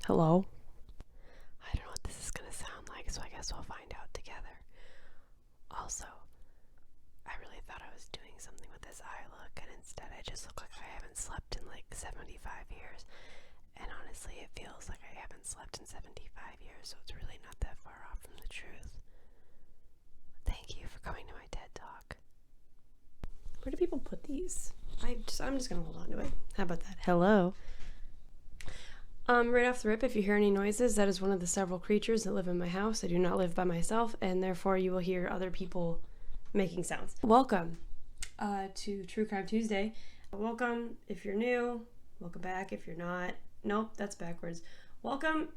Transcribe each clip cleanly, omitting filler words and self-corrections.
Hello? I don't know what this is going to sound like, so I guess we'll find out together. Also, I really thought I was doing something with this eye look, and instead I just look like I haven't slept in like 75 years. And honestly, it feels like I haven't slept in 75 years, so it's really not that far off from the truth. Thank you for coming to my TED Talk. Where do people put these? I'm just going to hold on to it. How about that? Hello? Right off the rip, if you hear any noises, that is one of the several creatures that live in my house. I do not live by myself, and therefore you will hear other people making sounds. Welcome to True Crime Tuesday. Welcome if you're new. Welcome back if you're not. Nope, that's backwards. Welcome.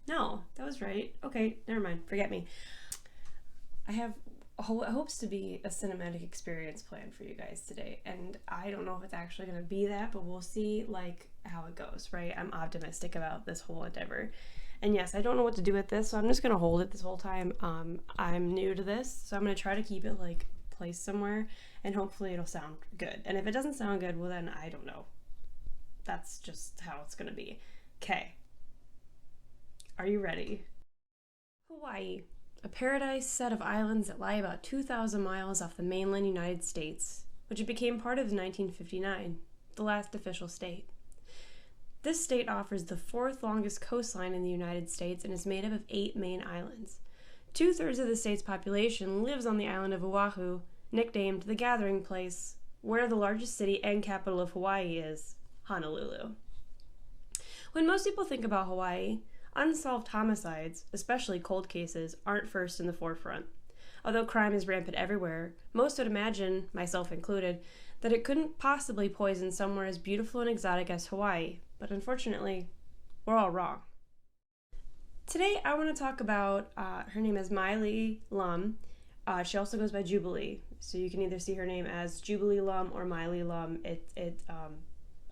No, that was right. Okay, never mind. Forget me. I have hopes to be a cinematic experience planned for you guys today, and I don't know if it's actually going to be that, but we'll see how it goes, right? I'm optimistic about this whole endeavor, and yes, I don't know what to do with this, so I'm just going to hold it this whole time. I'm new to this, so I'm going to try to keep it placed somewhere, and hopefully it'll sound good. And if it doesn't sound good, well then I don't know. That's just how it's going to be. Okay, are you ready? Hawaii, a paradise set of islands that lie about 2,000 miles off the mainland United States, which became part of 1959, the last official state. This state offers the fourth longest coastline in the United States and is made up of 8 main islands. 2/3 of the state's population lives on the island of Oahu, nicknamed the Gathering Place, where the largest city and capital of Hawaii is, Honolulu. When most people think about Hawaii, unsolved homicides, especially cold cases, aren't first in the forefront. Although crime is rampant everywhere, most would imagine, myself included, that it couldn't possibly poison somewhere as beautiful and exotic as Hawaii, but unfortunately, we're all wrong. Today, I want to talk about, her name is Maile Lum. She also goes by Jubilee, so you can either see her name as Jubilee Lum or Maile Lum,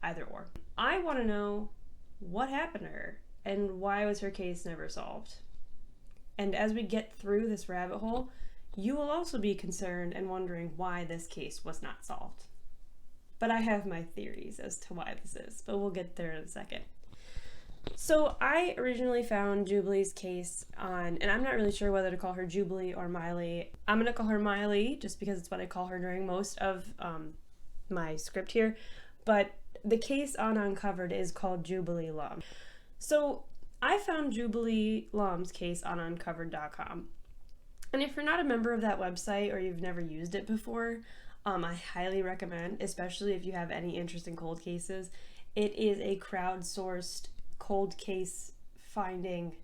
either or. I want to know what happened to her, and why was her case never solved? And as we get through this rabbit hole, you will also be concerned and wondering why this case was not solved. But I have my theories as to why this is, but we'll get there in a second. So I originally found Jubilee's case on, and I'm not really sure whether to call her Jubilee or Maile. I'm going to call her Maile just because it's what I call her during most of my script here. But the case on Uncovered is called Jubilee Lum. So I found Jubilee Lum's case on uncovered.com. And if you're not a member of that website or you've never used it before, I highly recommend, especially if you have any interest in cold cases. It is a crowdsourced cold case finding.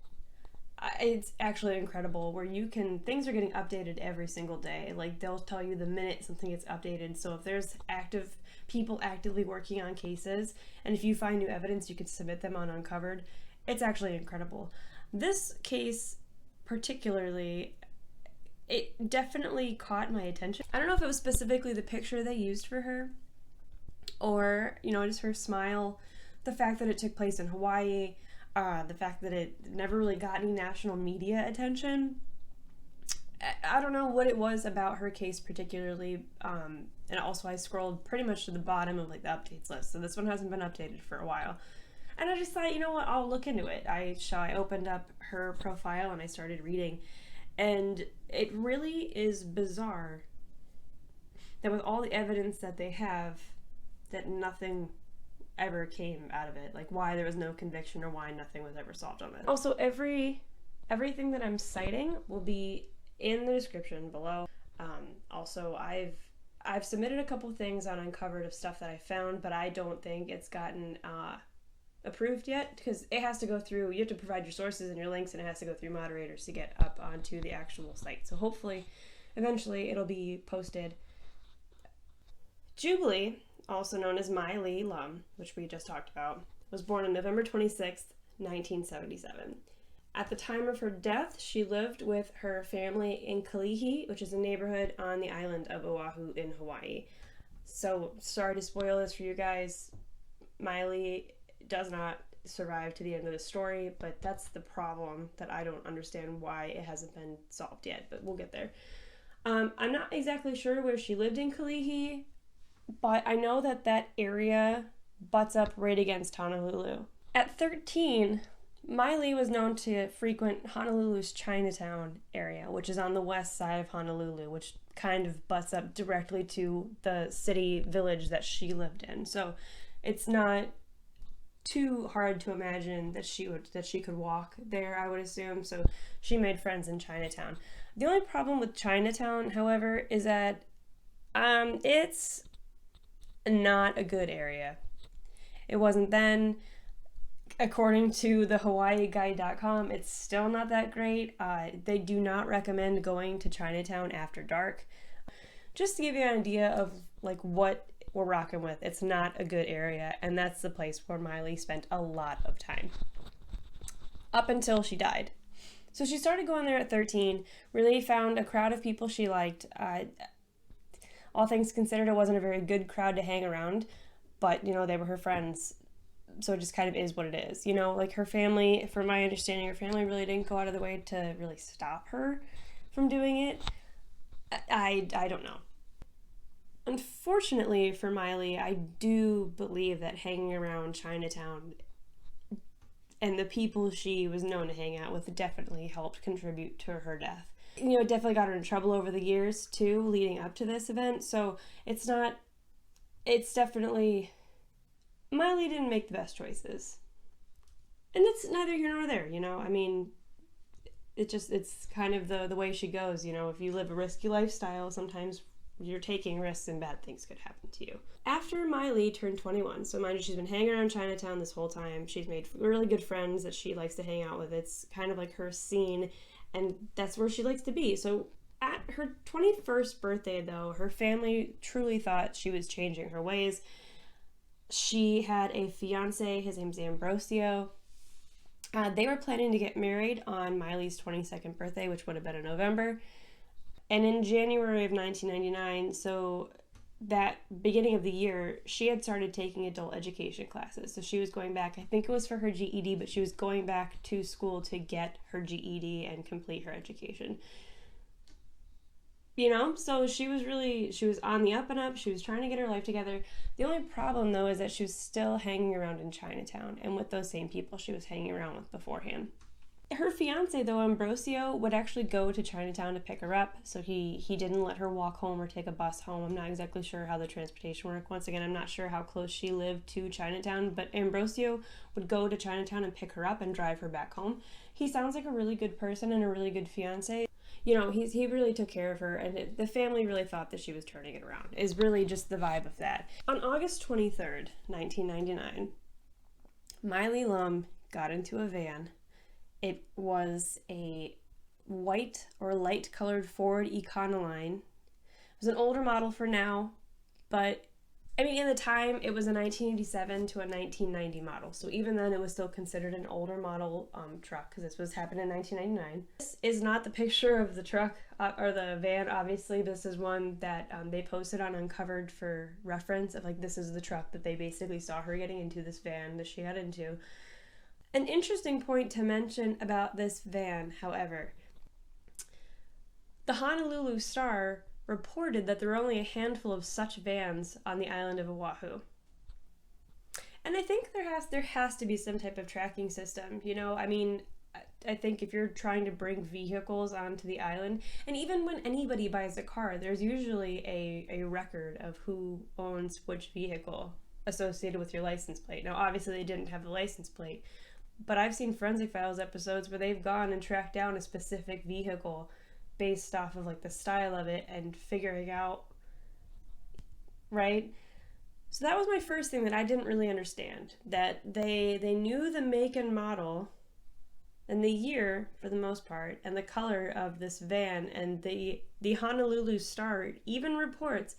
It's actually incredible where things are getting updated every single day. They'll tell you the minute something gets updated. So if there's people actively working on cases, and if you find new evidence, you can submit them on Uncovered. It's actually incredible. This case particularly, it definitely caught my attention. I don't know if it was specifically the picture they used for her, or, just her smile, the fact that it took place in Hawaii, the fact that it never really got any national media attention. I don't know what it was about her case particularly, and also I scrolled pretty much to the bottom of the updates list, so this one hasn't been updated for a while. And I just thought, you know what, I'll look into it. I opened up her profile and I started reading, and it really is bizarre that with all the evidence that they have, that nothing ever came out of it. Why there was no conviction or why nothing was ever solved on it. Also, everything that I'm citing will be in the description below. Also, I've submitted a couple things on Uncovered of stuff that I found, but I don't think it's gotten approved yet, because it has to go through, you have to provide your sources and your links, and it has to go through moderators to get up onto the actual site. So hopefully, eventually, it'll be posted. Jubilee, also known as Maile Lum, which we just talked about, was born on November 26th, 1977. At the time of her death, she lived with her family in Kalihi, which is a neighborhood on the island of Oahu in Hawaii. So, sorry to spoil this for you guys. Maile does not survive to the end of the story, but that's the problem, that I don't understand why it hasn't been solved yet, but we'll get there. I'm not exactly sure where she lived in Kalihi, but I know that area butts up right against Honolulu. At 13, Maile was known to frequent Honolulu's Chinatown area, which is on the west side of Honolulu, which kind of butts up directly to the city village that she lived in. So it's not too hard to imagine that she could walk there, I would assume. So she made friends in Chinatown. The only problem with Chinatown, however, is that it's not a good area. It wasn't then. According to the HawaiiGuide.com, it's still not that great. They do not recommend going to Chinatown after dark. Just to give you an idea of like what we're rocking with, it's not a good area, and that's the place where Maile spent a lot of time. Up until she died. So she started going there at 13, really found a crowd of people she liked. All things considered, it wasn't a very good crowd to hang around, but, you know, they were her friends. So it just kind of is what it is. You know, like her family, from my understanding, her family really didn't go out of the way to really stop her from doing it. I don't know. Unfortunately for Maile, I do believe that hanging around Chinatown and the people she was known to hang out with definitely helped contribute to her death. You know, it definitely got her in trouble over the years, too, leading up to this event. So it's definitely... Maile didn't make the best choices. And it's neither here nor there, you know? I mean, it's kind of the way she goes, you know? If you live a risky lifestyle, sometimes you're taking risks and bad things could happen to you. After Maile turned 21, so mind you, she's been hanging around Chinatown this whole time. She's made really good friends that she likes to hang out with. It's kind of like her scene, and that's where she likes to be. So at her 21st birthday, though, her family truly thought she was changing her ways. She had a fiance, his name's Ambrosio. They were planning to get married on Maile's 22nd birthday, which would have been in November. And in January of 1999, so that beginning of the year, she had started taking adult education classes. So she was going back, I think it was for her GED, but she was going back to school to get her GED and complete her education. You know, so she was on the up and up. She was trying to get her life together. The only problem, though, is that she was still hanging around in Chinatown and with those same people she was hanging around with beforehand. Her fiance, though, Ambrosio, would actually go to Chinatown to pick her up, so he didn't let her walk home or take a bus home. I'm not exactly sure how the transportation worked. Once again, I'm not sure how close she lived to Chinatown, but Ambrosio would go to Chinatown and pick her up and drive her back home. He sounds like a really good person and a really good fiance. You know, he really took care of her, and the family really thought that she was turning it around, is really just the vibe of that. On August 23rd, 1999, Maile Lum got into a van. It was a white or light colored Ford Econoline. It was an older model for now, but I mean, in the time, it was a 1987 to a 1990 model. So even then, it was still considered an older model truck, because this was happened in 1999. This is not the picture of the truck or the van, obviously. This is one that they posted on Uncovered for reference of, like, this is the truck that they basically saw her getting into, this van that she got into. An interesting point to mention about this van, however, the Honolulu Star reported that there were only a handful of such vans on the island of Oahu. And I think there has to be some type of tracking system, you know? I mean, I think if you're trying to bring vehicles onto the island, and even when anybody buys a car, there's usually a record of who owns which vehicle associated with your license plate. Now, obviously, they didn't have the license plate, but I've seen Forensic Files episodes where they've gone and tracked down a specific vehicle based off of, like, the style of it and figuring out, right? So that was my first thing that I didn't really understand, that they knew the make and model and the year, for the most part, and the color of this van, and the Honolulu Star even reports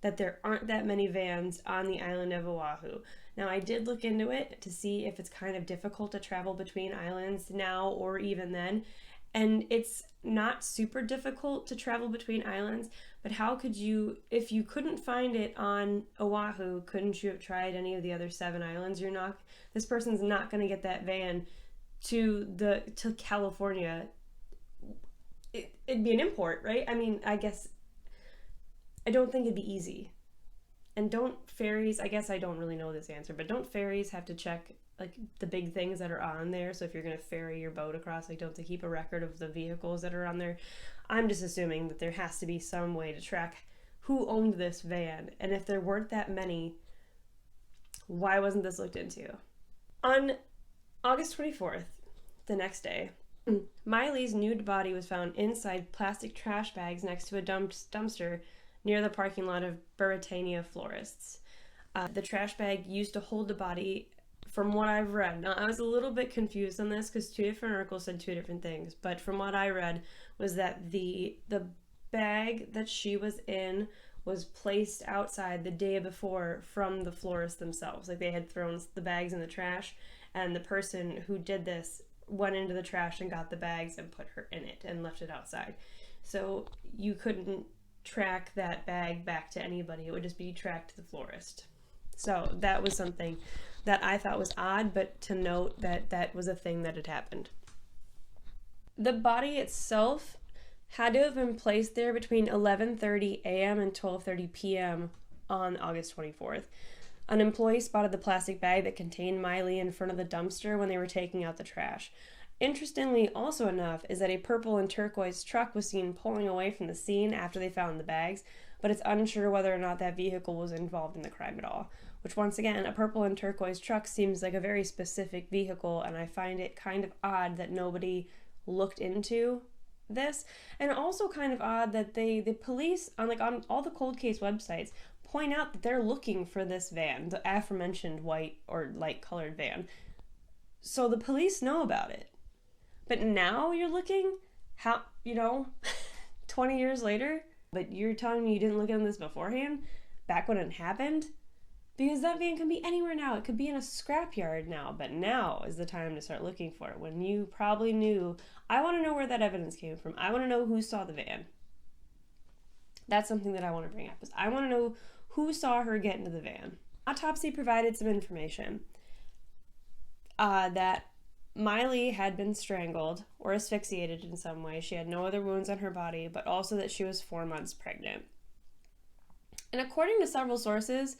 that there aren't that many vans on the island of Oahu. Now, I did look into it to see if it's kind of difficult to travel between islands now or even then, and it's not super difficult to travel between islands, but how could you, if you couldn't find it on Oahu, couldn't you have tried any of the other 7 islands? This person's not going to get that van to California. It'd be an import, right? I mean, I guess, I don't think it'd be easy. And don't ferries, I guess I don't really know this answer, but don't ferries have to check like the big things that are on there. So if you're going to ferry your boat across, like don't they keep a record of the vehicles that are on there? I'm just assuming that there has to be some way to track who owned this van. And if there weren't that many, why wasn't this looked into? On August 24th, the next day, Miley's nude body was found inside plastic trash bags next to a dumpster near the parking lot of Britannia Florists. The trash bag used to hold the body, from what I've read. Now, I was a little bit confused on this because two different articles said two different things, but from what I read was that the bag that she was in was placed outside the day before from the florists themselves. Like they had thrown the bags in the trash, and the person who did this went into the trash and got the bags and put her in it and left it outside. So you couldn't track that bag back to anybody. It would just be tracked to the florist. So that was something that I thought was odd, but to note that that was a thing that had happened. The body itself had to have been placed there between 11:30 a.m. and 12:30 p.m. on August 24th. An employee spotted the plastic bag that contained Maile in front of the dumpster when they were taking out the trash. Interestingly, also enough, is that a purple and turquoise truck was seen pulling away from the scene after they found the bags, but it's unsure whether or not that vehicle was involved in the crime at all. Which, once again, a purple and turquoise truck seems like a very specific vehicle, and I find it kind of odd that nobody looked into this, and also kind of odd that the police on all the cold case websites point out that they're looking for this van, the aforementioned white or light colored van. So the police know about it. But now you're looking, 20 years later, but you're telling me you didn't look into this beforehand, back when it happened? Because that van can be anywhere now. It could be in a scrapyard now, but now is the time to start looking for it, when you probably knew. I want to know where that evidence came from. I want to know who saw the van. That's something that I want to bring up, is I want to know who saw her get into the van. Autopsy provided some information that Maile had been strangled or asphyxiated in some way. She had no other wounds on her body, but also that she was 4 months pregnant. And according to several sources,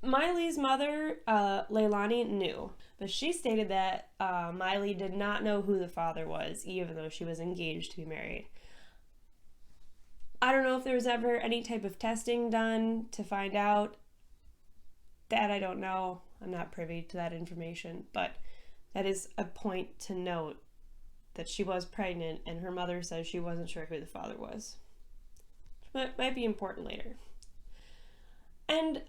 Miley's mother, Leilani, knew, but she stated that Maile did not know who the father was, even though she was engaged to be married. I don't know if there was ever any type of testing done to find out. That I don't know. I'm not privy to that information, but that is a point to note, that she was pregnant and her mother says she wasn't sure who the father was. But might be important later. And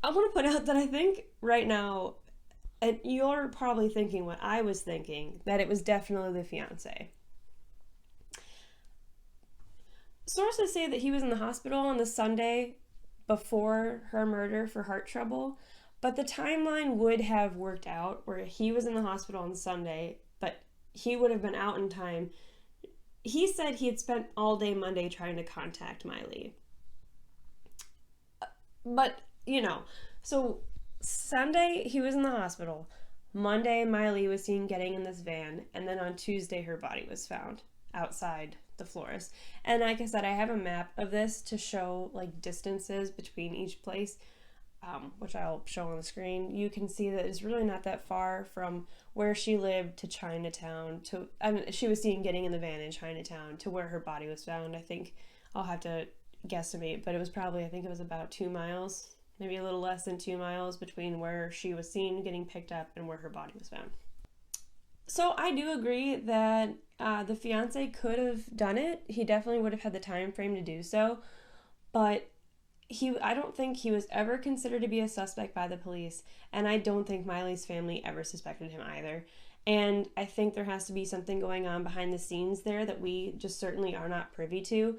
I want to point out that I think right now, and you're probably thinking what I was thinking, that it was definitely the fiance. Sources say that he was in the hospital on the Sunday before her murder for heart trouble, but the timeline would have worked out where he was in the hospital on Sunday, but he would have been out in time. He said he had spent all day Monday trying to contact Maile. But, so Sunday he was in the hospital. Monday Maile was seen getting in this van, and then on Tuesday her body was found outside the florist. And like I said, I have a map of this to show distances between each place, which I'll show on the screen. You can see that it's really not that far from where she lived to Chinatown, and she was seen getting in the van in Chinatown, to where her body was found. I think I'll have to guesstimate, but it was probably, I think it was about 2 miles, maybe a little less than 2 miles between where she was seen getting picked up and where her body was found. So I do agree that the fiance could have done it. He definitely would have had the time frame to do so, but I don't think he was ever considered to be a suspect by the police, and I don't think Miley's family ever suspected him either. And I think there has to be something going on behind the scenes there that we just certainly are not privy to.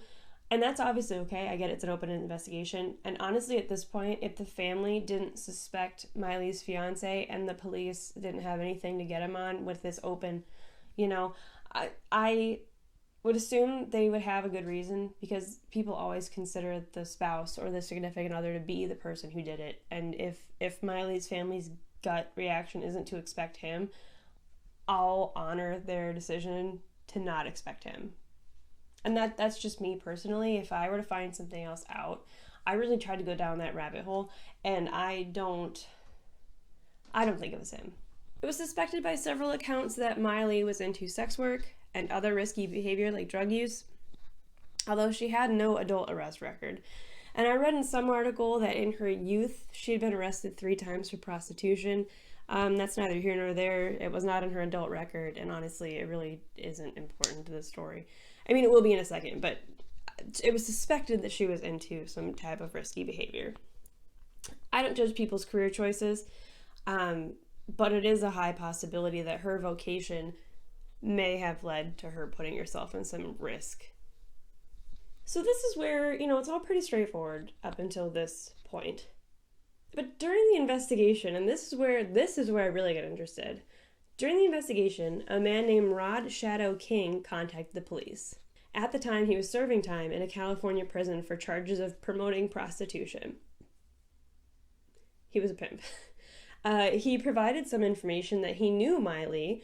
And that's obviously okay. I get it's an open investigation. And honestly, at this point, if the family didn't suspect Miley's fiance and the police didn't have anything to get him on with this open, I would assume they would have a good reason, because people always consider the spouse or the significant other to be the person who did it. And if Miley's family's gut reaction isn't to expect him, I'll honor their decision to not expect him. And that's just me personally. If I were to find something else out, I really tried to go down that rabbit hole, and I don't think it was him. It was suspected by several accounts that Maile was into sex work and other risky behavior like drug use, although she had no adult arrest record. And I read in some article that in her youth, she had been arrested 3 times for prostitution. That's neither here nor there. It was not in her adult record, and honestly, it really isn't important to the story. I mean, it will be in a second, but it was suspected that she was into some type of risky behavior. I don't judge people's career choices, but it is a high possibility that her vocation may have led to her putting herself in some risk. So this is where, it's all pretty straightforward up until this point. But during the investigation, and this is where I really get interested. During the investigation, a man named Rod Shadow King contacted the police. At the time, he was serving time in a California prison for charges of promoting prostitution. He was a pimp. He provided some information that he knew Maile,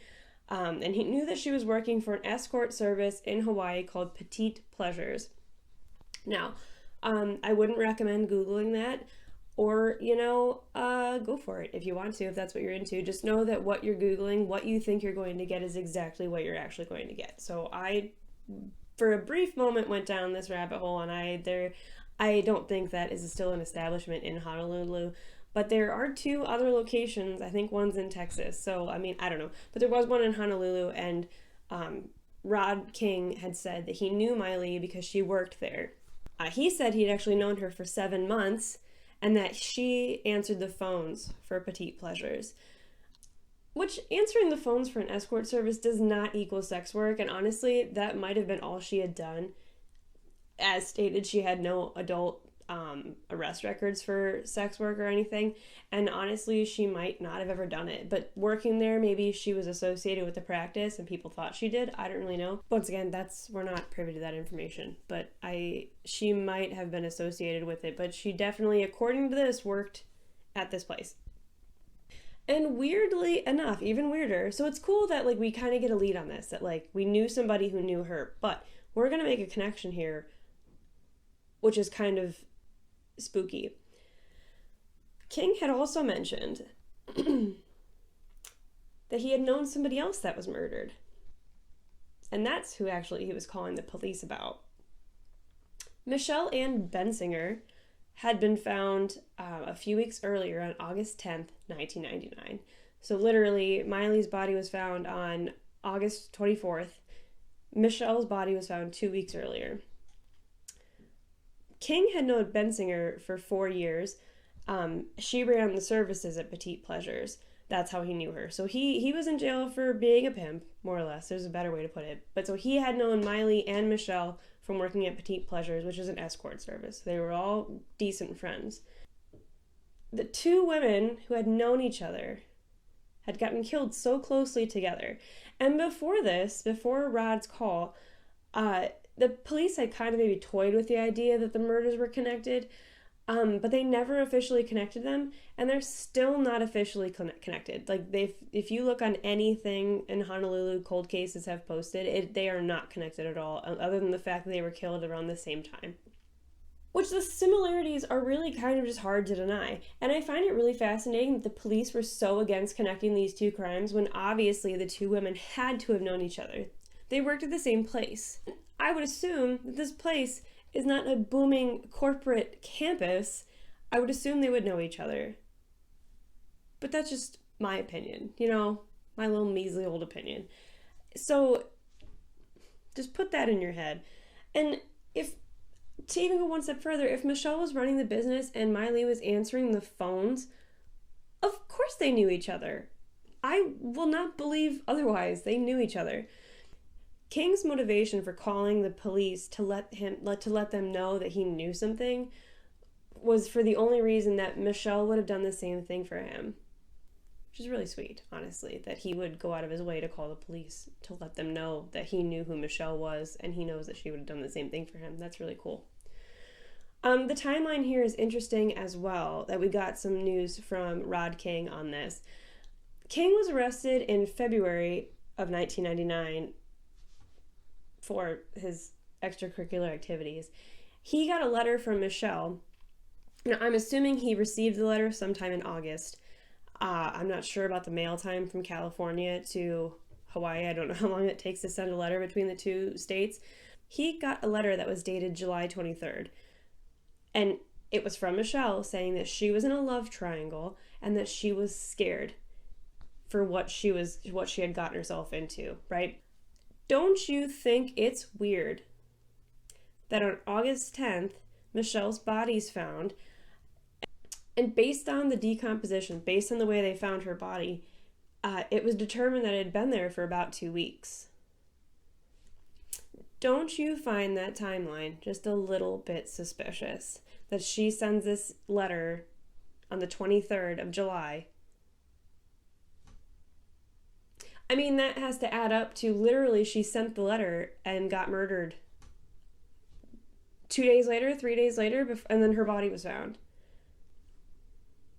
and he knew that she was working for an escort service in Hawaii called Petite Pleasures. Now, I wouldn't recommend Googling that, or, go for it if you want to, if that's what you're into. Just know that what you're Googling, what you think you're going to get is exactly what you're actually going to get. So I, for a brief moment, went down this rabbit hole, and I don't think that is still an establishment in Honolulu, but there are 2 other locations. I think one's in Texas, so I don't know, but there was one in Honolulu, and Rod King had said that he knew Maile because she worked there. He said he'd actually known her for 7 months, and that she answered the phones for Petite Pleasures. Which, answering the phones for an escort service does not equal sex work, and honestly, that might have been all she had done. As stated, she had no adult arrest records for sex work or anything, and honestly, she might not have ever done it. But working there, maybe she was associated with the practice and people thought she did. I don't really know. Once again, we're not privy to that information, but she might have been associated with it, but she definitely, according to this, worked at this place. And weirdly enough, even weirder, so it's cool that we kind of get a lead on this, that we knew somebody who knew her, but we're going to make a connection here, which is kind of spooky. King had also mentioned that he had known somebody else that was murdered. And that's who actually he was calling the police about. Michelle Ann Bensinger had been found a few weeks earlier on August 10th, 1999. So literally, Maile's body was found on August 24th. Michelle's body was found 2 weeks earlier. King had known Bensinger for 4 years. She ran the services at Petite Pleasures. That's how he knew her. So he was in jail for being a pimp, more or less. There's a better way to put it. But so he had known Maile and Michelle from working at Petite Pleasures, which is an escort service. They were all decent friends. The 2 women who had known each other had gotten killed so closely together. And before Rod's call, the police had kind of maybe toyed with the idea that the murders were connected, but they never officially connected them, and they're still not officially connected. If you look on anything in Honolulu cold cases have posted, they are not connected at all, other than the fact that they were killed around the same time. Which the similarities are really kind of just hard to deny. And I find it really fascinating that the police were so against connecting these 2 crimes when obviously the 2 women had to have known each other. They worked at the same place. I would assume that this place is not a booming corporate campus. I would assume they would know each other. But that's just my opinion, my little measly old opinion. So just put that in your head. And to even go one step further, if Michelle was running the business and Maile was answering the phones, of course they knew each other. I will not believe otherwise. They knew each other. King's motivation for calling the police to let them know that he knew something was for the only reason that Michelle would have done the same thing for him. Which is really sweet, honestly, that he would go out of his way to call the police to let them know that he knew who Michelle was and he knows that she would have done the same thing for him. That's really cool. The timeline here is interesting as well, that we got some news from Rod King on this. King was arrested in February of 1999 for his extracurricular activities. He got a letter from Michelle. Now, I'm assuming he received the letter sometime in August. I'm not sure about the mail time from California to Hawaii. I don't know how long it takes to send a letter between the two states. He got a letter that was dated July 23rd. And it was from Michelle saying that she was in a love triangle and that she was scared for what she had gotten herself into, right? Don't you think it's weird that on August 10th, Michelle's body's found, and based on the decomposition, based on the way they found her body, it was determined that it had been there for about 2 weeks. Don't you find that timeline just a little bit suspicious? That she sends this letter on the 23rd of July. I mean, that has to add up to literally she sent the letter and got murdered 2 days later, 3 days later, and then her body was found.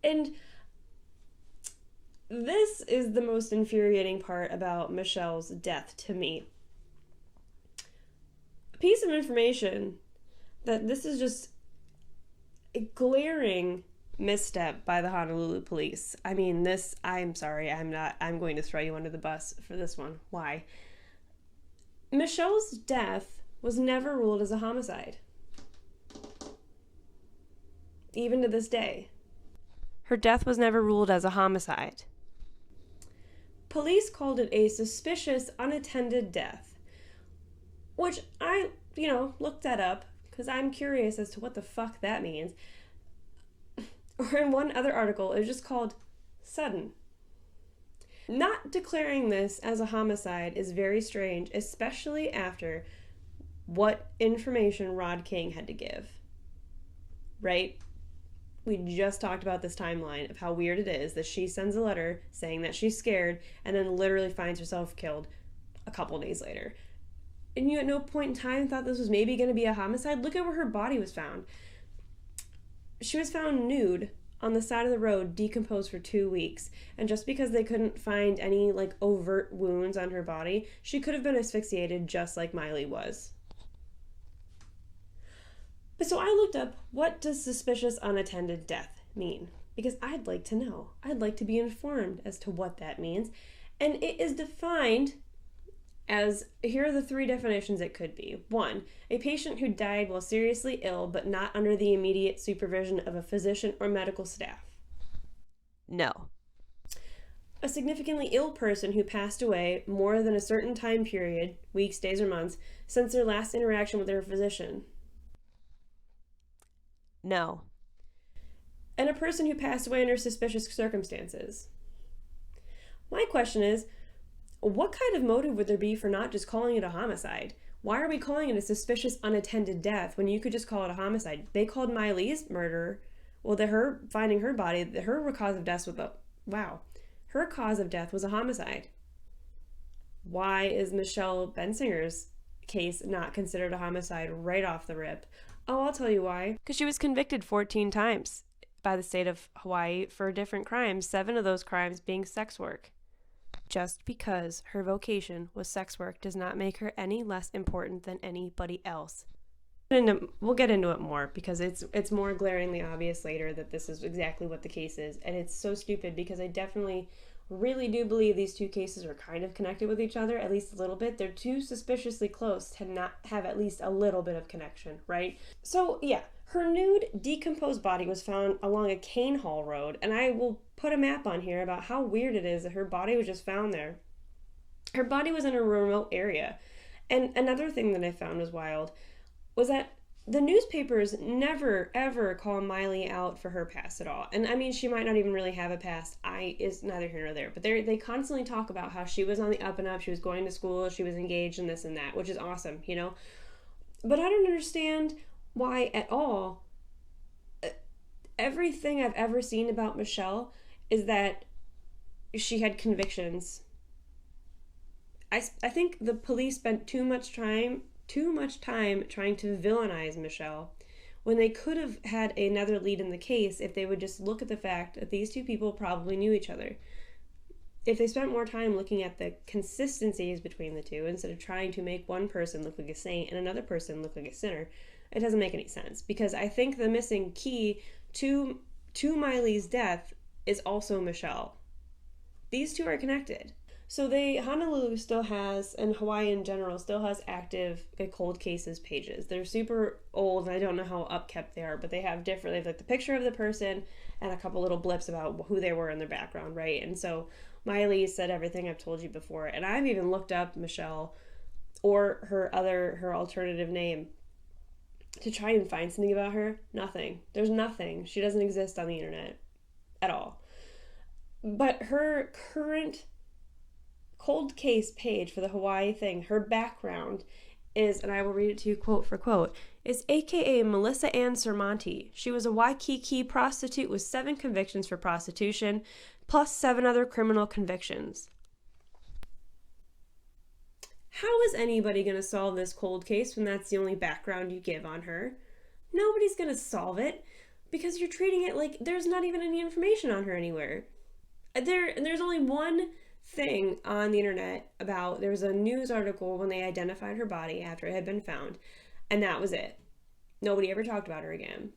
And this is the most infuriating part about Michelle's death to me. A piece of information that this is just a glaring misstep by the Honolulu Police. I mean, I'm sorry, I'm going to throw you under the bus for this one. Why? Michelle's death was never ruled as a homicide. Even to this day. Her death was never ruled as a homicide. Police called it a suspicious unattended death, which I, looked that up because I'm curious as to what the fuck that means. Or in one other article, it was just called sudden. Not declaring this as a homicide is very strange, especially after what information Rod King had to give. Right? We just talked about this timeline of how weird it is that she sends a letter saying that she's scared and then literally finds herself killed a couple days later. And you at no point in time thought this was maybe going to be a homicide? Look at where her body was found. She was found nude on the side of the road, decomposed for 2 weeks. And just because they couldn't find any overt wounds on her body, she could have been asphyxiated just like Maile was. So I looked up, what does suspicious unattended death mean? Because I'd like to know. I'd like to be informed as to what that means. And it is defined as, here are the 3 definitions it could be. 1, a patient who died while seriously ill but not under the immediate supervision of a physician or medical staff. No. A significantly ill person who passed away more than a certain time period, weeks, days, or months, since their last interaction with their physician. No. And a person who passed away under suspicious circumstances. My question is, what kind of motive would there be for not just calling it a homicide? Why are we calling it a suspicious unattended death when you could just call it a homicide? They called Maile's murder, her finding her body, her cause of death her cause of death was a homicide. Why is Michelle Bensinger's case not considered a homicide right off the rip? Oh, I'll tell you why. Because she was convicted 14 times by the state of Hawaii for different crimes, 7 of those crimes being sex work. Just because her vocation was sex work does not make her any less important than anybody else. We'll get into it more because it's more glaringly obvious later that this is exactly what the case is. And it's so stupid because I definitely really do believe these 2 cases are kind of connected with each other, at least a little bit. They're too suspiciously close to not have at least a little bit of connection, right? So yeah, her nude, decomposed body was found along a cane haul road, and I will put a map on here about how weird it is that her body was just found there. Her body was in a remote area. And another thing that I found was wild was that the newspapers never, ever call Maile out for her past at all. And I mean, she might not even really have a past. Is neither here nor there. But they constantly talk about how she was on the up and up, she was going to school, she was engaged in this and that, which is awesome, But I don't understand why at all. Everything I've ever seen about Michelle is that she had convictions. I think the police spent too much time trying to villainize Michelle when they could have had another lead in the case if they would just look at the fact that these 2 people probably knew each other. If they spent more time looking at the consistencies between the 2 instead of trying to make one person look like a saint and another person look like a sinner, it doesn't make any sense. Because I think the missing key to Maile's death is also Michelle. These two are connected. So Honolulu still has, and Hawaii in general, still has active cold cases pages. They're super old, and I don't know how upkept they are, but they have like the picture of the person and a couple little blips about who they were in their background, right? And so Maile said everything I've told you before, and I've even looked up Michelle or her alternative name to try and find something about her. Nothing. There's nothing. She doesn't exist on the internet at all. But her current cold case page for the Hawaii thing, her background is, and I will read it to you quote for quote, is AKA Melissa Ann Sermonti. She was a Waikiki prostitute with 7 convictions for prostitution, plus 7 other criminal convictions. How is anybody going to solve this cold case when that's the only background you give on her? Nobody's going to solve it because you're treating it like there's not even any information on her anywhere. There's only one thing on the internet about, there was a news article when they identified her body after it had been found, and that was it. Nobody ever talked about her again.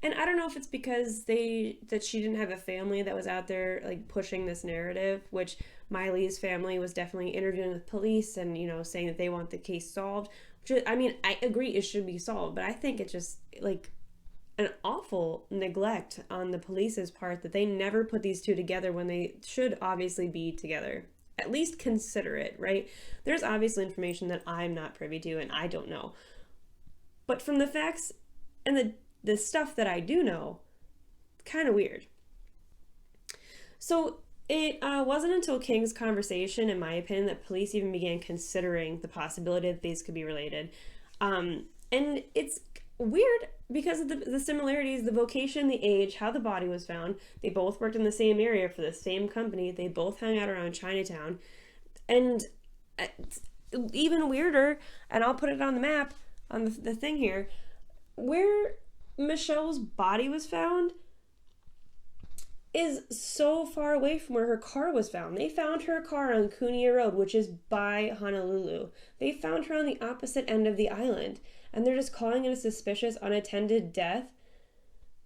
And I don't know if it's because that she didn't have a family that was out there like pushing this narrative, which Maile's family was definitely interviewing with police and, you know, saying that they want the case solved. Which, I mean, I agree it should be solved, but I think it's just like an awful neglect on the police's part that they never put these two together when they should obviously be together. At least consider it, right? There's obviously information that I'm not privy to and I don't know. But from the facts and the stuff that I do know, kind of weird. So it wasn't until King's conversation, in my opinion, that police even began considering the possibility that these could be related. And it's weird because of the similarities, the vocation, the age, how the body was found. They both worked in the same area for the same company. They both hung out around Chinatown. And even weirder, and I'll put it on the map, on the thing here, where Michelle's body was found is so far away from where her car was found. They found her car on Kunia Road, which is by Honolulu. They found her on the opposite end of the island, and they're just calling it a suspicious unattended death.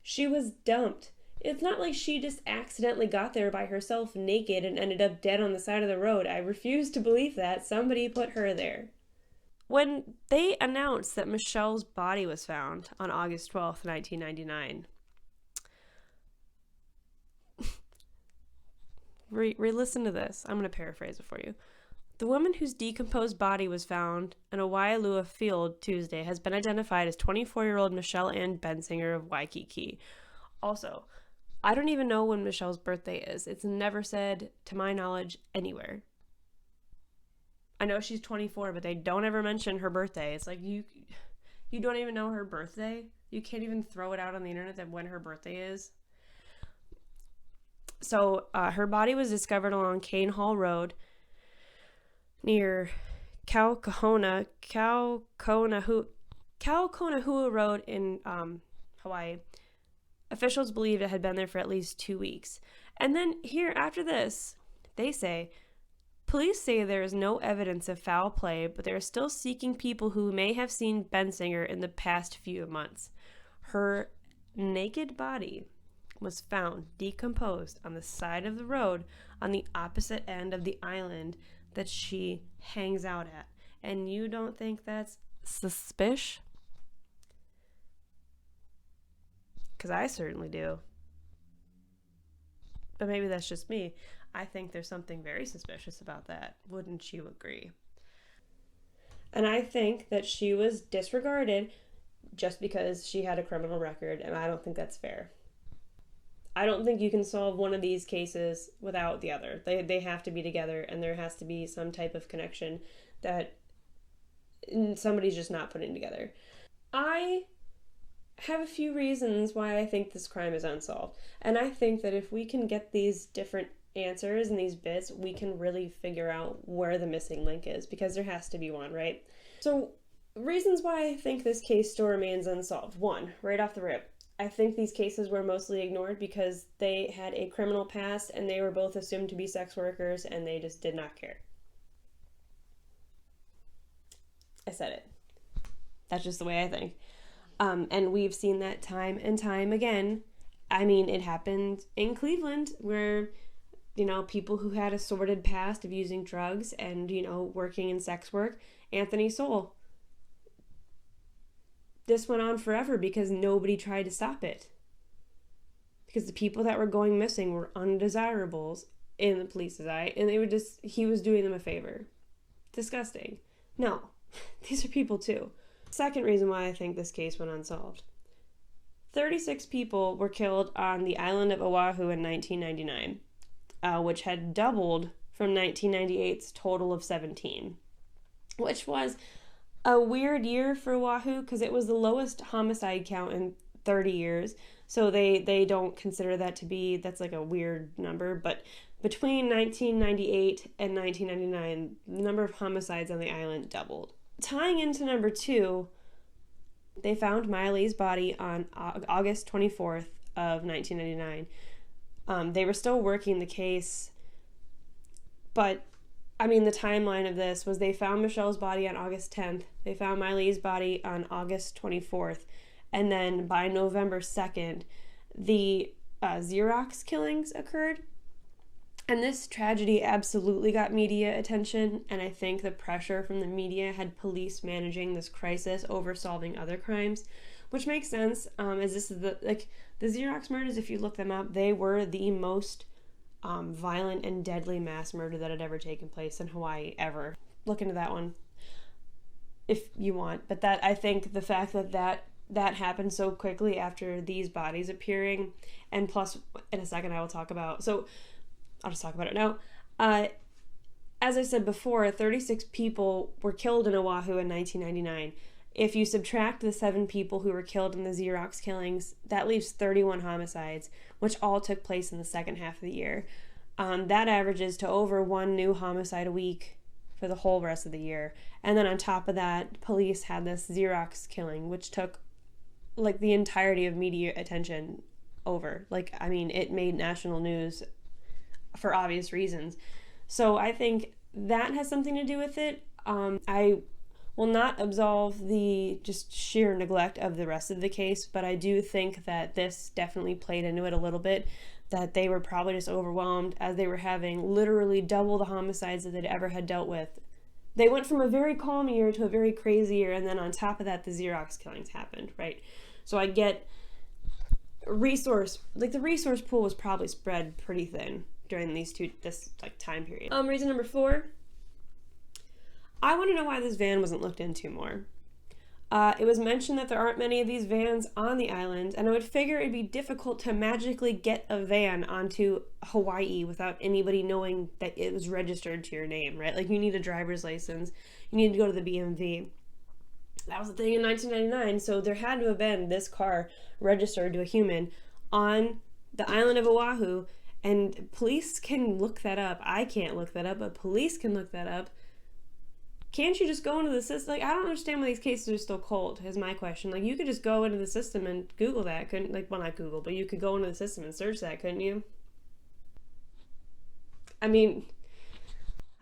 She was dumped. It's not like she just accidentally got there by herself naked and ended up dead on the side of the road. I refuse to believe that. Somebody put her there. When they announced that Michelle's body was found on August 12th, 1999, re-listen to this. I'm going to paraphrase it for you. The woman whose decomposed body was found in a Waialua field Tuesday has been identified as 24-year-old Michelle Ann Bensinger of Waikiki. Also, I don't even know when Michelle's birthday is. It's never said, to my knowledge, anywhere. I know she's 24, but they don't ever mention her birthday. It's like you don't even know her birthday? You can't even throw it out on the internet that when her birthday is? So her body was discovered along Cane Hall Road near Kaukonahua Road in Hawaii. Officials believe it had been there for at least 2 weeks. And then here, after this, they say, police say there is no evidence of foul play, but they are still seeking people who may have seen Bensinger in the past few months. Her naked body was found decomposed on the side of the road on the opposite end of the island that she hangs out at. And you don't think that's suspicious? Because I certainly do. But maybe that's just me. I think there's something very suspicious about that. Wouldn't you agree? And I think that she was disregarded just because she had a criminal record, and I don't think that's fair. I don't think you can solve one of these cases without the other. They have to be together, and there has to be some type of connection that somebody's just not putting together. I have a few reasons why I think this crime is unsolved. And I think that if we can get these different answers and these bits, we can really figure out where the missing link is, because there has to be one, right? So reasons why I think this case still remains unsolved. One, right off the rip, I think these cases were mostly ignored because they had a criminal past and they were both assumed to be sex workers and they just did not care. I said it. That's just the way I think. And we've seen that time and time again I mean, it happened in Cleveland where, people who had a sordid past of using drugs and, working in sex work, Anthony Sowell. This went on forever because nobody tried to stop it. Because the people that were going missing were undesirables in the police's eye, and he was doing them a favor. Disgusting. No, these are people too. Second reason why I think this case went unsolved. 36 people were killed on the island of Oahu in 1999, which had doubled from 1998's total of 17, which was a weird year for Oahu because it was the lowest homicide count in 30 years. So they don't consider that to be, that's like a weird number. But between 1998 and 1999, the number of homicides on the island doubled. Tying into number 2, they found Maile's body on August 24th of 1999. They were still working the case, but the timeline of this was they found Michelle's body on August 10th. They found Maile's body on August 24th. And then by November 2nd, the Xerox killings occurred. And this tragedy absolutely got media attention. And I think the pressure from the media had police managing this crisis over solving other crimes, which makes sense. As this is the Xerox murders, if you look them up, they were the most violent and deadly mass murder that had ever taken place in Hawaii ever. Look into that one if you want. But that, I think the fact that happened so quickly after these bodies appearing, and plus in a second I will talk about, so I'll just talk about it now. As I said before, 36 people were killed in Oahu in 1999. If you subtract the 7 people who were killed in the Xerox killings, that leaves 31 homicides, which all took place in the second half of the year. That averages to over 1 new homicide a week for the whole rest of the year. And then on top of that, police had this Xerox killing, which took the entirety of media attention over. It made national news for obvious reasons. So I think that has something to do with it. I will not absolve the just sheer neglect of the rest of the case, but I do think that this definitely played into it a little bit, that they were probably just overwhelmed as they were having literally double the homicides that they'd ever had dealt with. They went from a very calm year to a very crazy year, and then on top of that, the Xerox killings happened, right? So I get the resource pool was probably spread pretty thin during this time period. Reason number 4, I want to know why this van wasn't looked into more. It was mentioned that there aren't many of these vans on the island, and I would figure it'd be difficult to magically get a van onto Hawaii without anybody knowing that it was registered to your name, right? You need a driver's license, you need to go to the BMV. That was the thing in 1999, so there had to have been this car registered to a human on the island of Oahu, and police can look that up. I can't look that up, but police can look that up. Can't you just go into the system? I don't understand why these cases are still cold, is my question. you could just go into the system and Google that, couldn't, not Google, but you could go into the system and search that, couldn't you?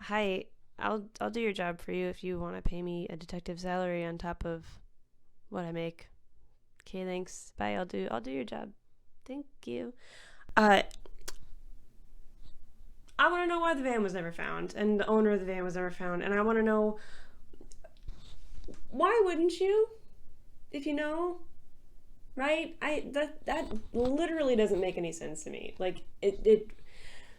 Hi, I'll do your job for you if you want to pay me a detective salary on top of what I make. Okay, thanks. Bye. I'll do your job. Thank you. I want to know why the van was never found, and the owner of the van was never found, and I want to know, why wouldn't you, if you know, right? That literally doesn't make any sense to me.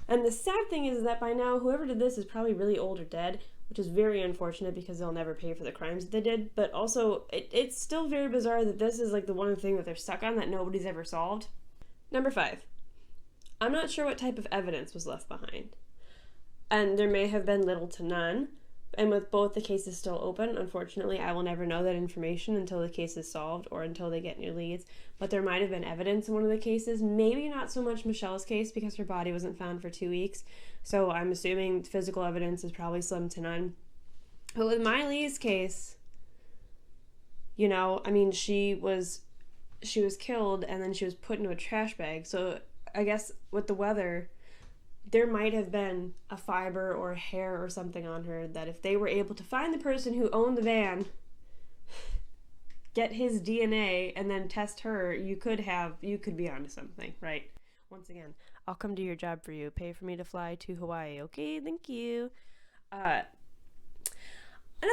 And the sad thing is that by now, whoever did this is probably really old or dead, which is very unfortunate because they'll never pay for the crimes that they did, but also, it's still very bizarre that this is the one thing that they're stuck on that nobody's ever solved. Number 5. I'm not sure what type of evidence was left behind. And there may have been little to none. And with both the cases still open, unfortunately, I will never know that information until the case is solved or until they get new leads. But there might have been evidence in one of the cases. Maybe not so much Michelle's case because her body wasn't found for 2 weeks. So I'm assuming physical evidence is probably slim to none. But with Maile's case, she was killed and then she was put into a trash bag. So I guess with the weather, there might have been a fiber or hair or something on her that if they were able to find the person who owned the van, get his DNA and then test her, you could be onto something, right? Once again, I'll come do your job for you. Pay for me to fly to Hawaii. Okay, thank you. Another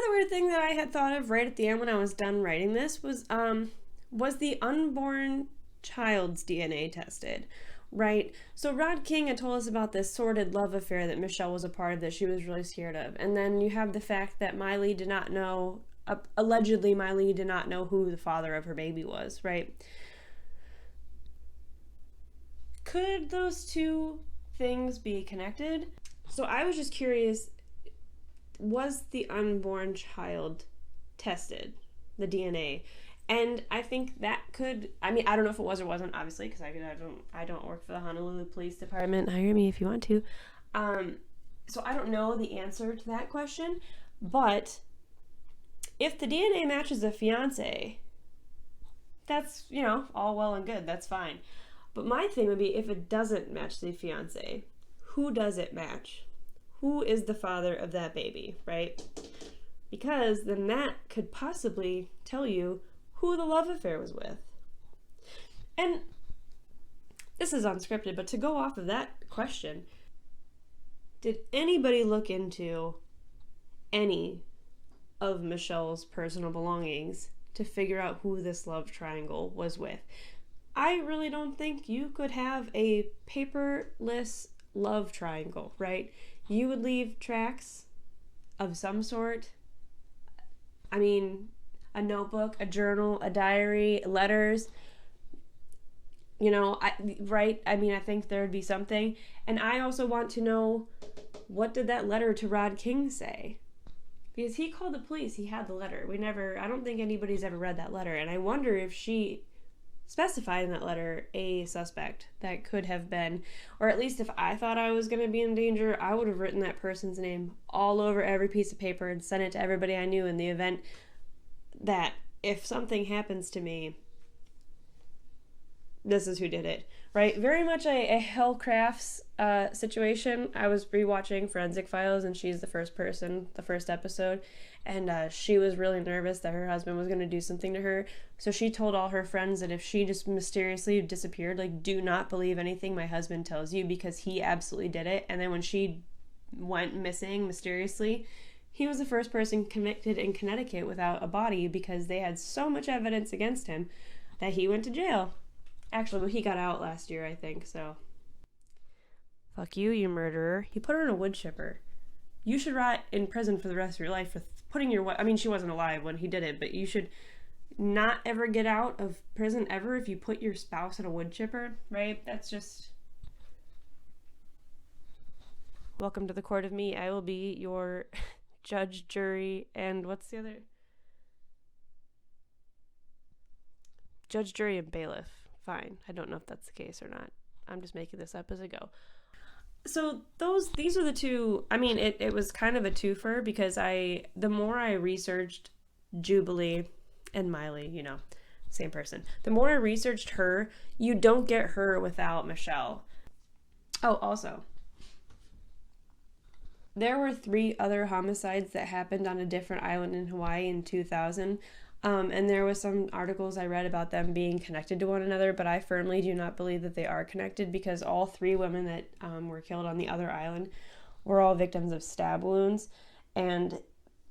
weird thing that I had thought of right at the end when I was done writing this was the unborn child's DNA tested, right? So Rod King had told us about this sordid love affair that Michelle was a part of that she was really scared of. And then you have the fact that Maile did not know, allegedly Maile did not know who the father of her baby was, right? Could those two things be connected? So I was just curious, was the unborn child tested, the DNA? And I think that could, I mean, I don't know if it was or wasn't, obviously, because I don't work for the Honolulu Police Department. Hire me if you want to. So I don't know the answer to that question, but if the DNA matches a fiance, that's, all well and good. That's fine. But my thing would be, if it doesn't match the fiance, who does it match? Who is the father of that baby, right? Because then that could possibly tell you who the love affair was with. And this is unscripted, but to go off of that question, did anybody look into any of Michelle's personal belongings to figure out who this love triangle was with? I really don't think you could have a paperless love triangle, right? You would leave tracks of some sort. I mean, a notebook, a journal, a diary, letters, right? I mean, I think there would be something. And I also want to know, what did that letter to Rod King say? Because he called the police, he had the letter. I don't think anybody's ever read that letter. And I wonder if she specified in that letter a suspect that could have been, or at least if I thought I was going to be in danger, I would have written that person's name all over every piece of paper and sent it to everybody I knew in the event that if something happens to me, this is who did it, right? Very much a Hell Crafts situation. I was rewatching Forensic Files, and she's the first episode, and she was really nervous that her husband was going to do something to her. So she told all her friends that if she just mysteriously disappeared, like, do not believe anything my husband tells you, because he absolutely did it. And then when she went missing mysteriously, he was the first person convicted in Connecticut without a body, because they had so much evidence against him that he went to jail. Actually, he got out last year, I think, so. Fuck you, you murderer. He put her in a wood chipper. You should rot in prison for the rest of your life for putting your wife... I mean, she wasn't alive when he did it, but you should not ever get out of prison ever if you put your spouse in a wood chipper, right? That's just... Welcome to the court of me. I will be your judge, jury, and what's the other? Judge, jury, and bailiff. Fine. I don't know if that's the case or not. I'm just making this up as I go. So these are the two. I mean, it was kind of a twofer, because the more I researched Jubilee and Maile, same person. The more I researched her, you don't get her without Michelle. Oh, also, there were 3 other homicides that happened on a different island in Hawaii in 2000. And there was some articles I read about them being connected to one another, but I firmly do not believe that they are connected, because all 3 women that were killed on the other island were all victims of stab wounds, and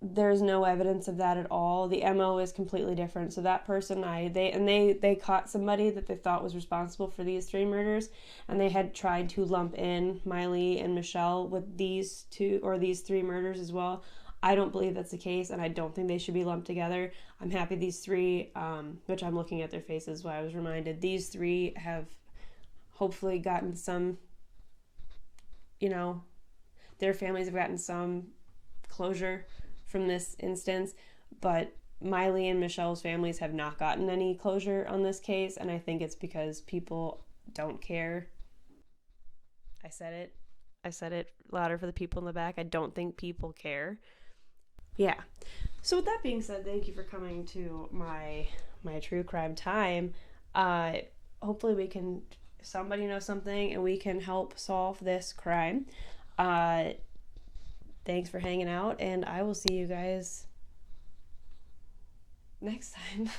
there's no evidence of that at all. The MO is completely different. So that person, they caught somebody that they thought was responsible for these 3 murders, and they had tried to lump in Maile and Michelle with these 3 murders as well. I don't believe that's the case, and I don't think they should be lumped together. I'm happy these 3, which I'm looking at their faces while I was reminded, these 3 have hopefully gotten some, their families have gotten some closure from this instance, but Maile and Michelle's families have not gotten any closure on this case, and I think it's because people don't care. I said it louder for the people in the back. I don't think people care. Yeah. So with that being said, thank you for coming to my true crime time. Hopefully somebody knows something and we can help solve this crime. Thanks for hanging out, and I will see you guys next time.